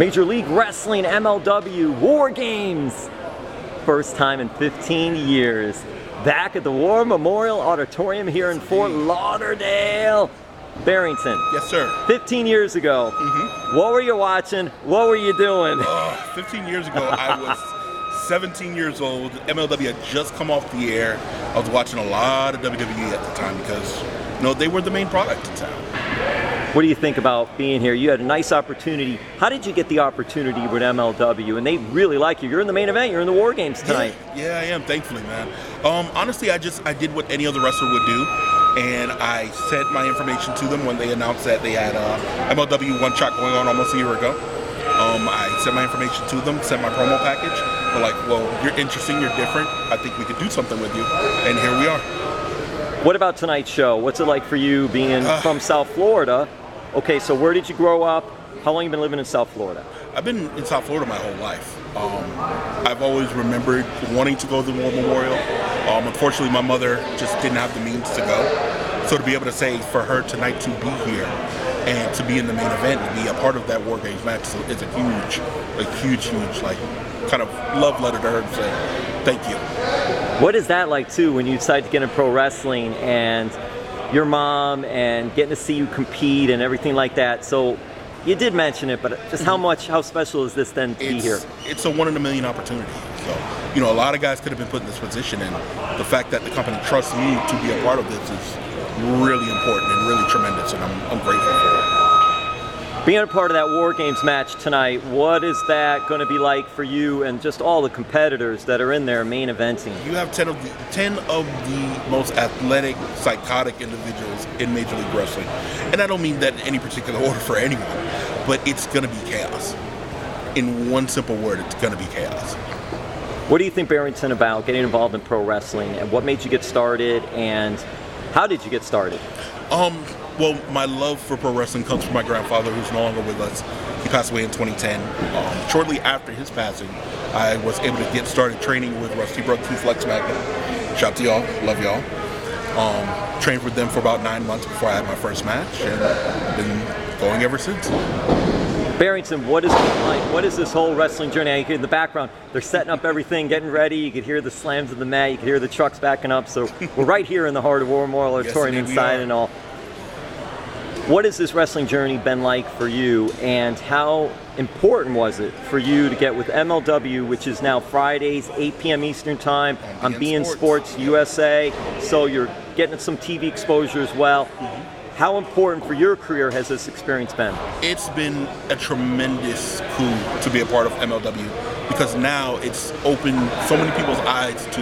Major League Wrestling MLW War Games. First time in 15 years. Back at the War Memorial Auditorium here in Fort Lauderdale. Barrington. Yes, sir. 15 years ago. What were you watching? What were you doing? 15 years ago, I was 17 years old. MLW had just come off the air. I was watching a lot of WWE at the time because, they were the main product in town. What do you think about being here? You had a nice opportunity. How did you get the opportunity with MLW? And they really like you. You're in the main event. You're in the War Games tonight. Yeah, I am, thankfully, man. Honestly, I did what any other wrestler would do, and I sent my information to them when they announced that they had MLW One Shot going on almost a year ago. I sent my information to them, sent my promo package. They're like, well, you're interesting, you're different. I think we could do something with you. And here we are. What about tonight's show? What's it like for you being from South Florida? Okay, so where did you grow up? How long have you been living in South Florida? I've been in South Florida my whole life. I've always remembered wanting to go to the War Memorial. Unfortunately, my mother just didn't have the means to go. So to be able to say for her tonight to be here and to be in the main event and be a part of that War Games match is a huge, like, kind of love letter to her to say thank you. What is that like, too, when you decide to get into pro wrestling and your mom and getting to see you compete and everything like that? So you did mention it, but just how special is this then to be here? It's a 1 in a million opportunity. So, a lot of guys could have been put in this position, and the fact that the company trusts me to be a part of this is really important and really tremendous, and I'm grateful for it. Being a part of that War Games match tonight, what is that going to be like for you and just all the competitors that are in there main eventing? You have 10 of the most athletic, psychotic individuals in Major League Wrestling. And I don't mean that in any particular order for anyone, but it's going to be chaos. In one simple word, it's going to be chaos. What do you think, Barrington, about getting involved in pro wrestling, and what made you get started, and how did you get started? Well, my love for pro wrestling comes from my grandfather, who's no longer with us. He passed away in 2010. Shortly after his passing, I was able to get started training with Rusty Brook T Flex Magnet. Shout out to y'all, love y'all. Trained with them for about 9 months before I had my first match, and been going ever since. Barrington, what is it like? What is this whole wrestling journey? You can, in the background, they're setting up everything, getting ready. You could hear the slams of the mat. You could hear the trucks backing up. So we're right here in the heart of War Memorial Auditorium, inside and all. What has this wrestling journey been like for you, and how important was it for you to get with MLW, which is now Fridays, 8 p.m. Eastern Time on beIN Sports USA, so you're getting some TV exposure as well. How important for your career has this experience been? It's been a tremendous coup to be a part of MLW, because now it's opened so many people's eyes to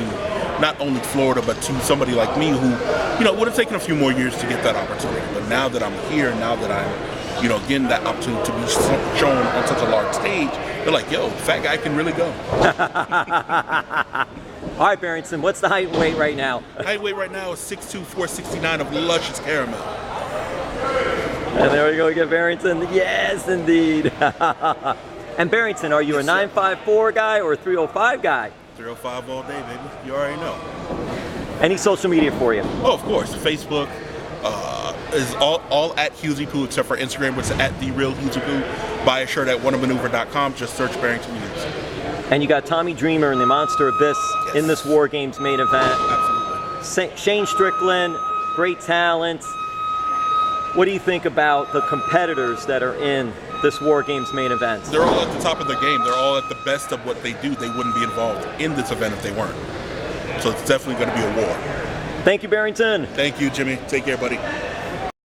not only Florida, but to somebody like me who, would have taken a few more years to get that opportunity. But now that I'm here, now that I'm, getting that opportunity to be shown on such a large stage, they're like, yo, fat guy can really go. All right, Barrington, what's the height and weight right now? Height weight right now is 6'2", 469 of luscious caramel. And there we go, we get Barrington. Yes, indeed. And Barrington, are you a 954 guy or a 305 guy? 305 all day, baby. You already know. Any social media for you? Oh, of course. Facebook is all at Hughesy except for Instagram, which is at TheRealHughesy. Buy a shirt at wondermaneuver.com. Just search Barrington Hughes. And you got Tommy Dreamer and the Monster Abyss in this War Games main event. Absolutely. Shane Strickland, great talent. What do you think about the competitors that are in this War Games main event? They're all at the top of their game. They're all at the best of what they do. They wouldn't be involved in this event if they weren't. So it's definitely going to be a war. Thank you, Barrington. Thank you, Jimmy. Take care, buddy.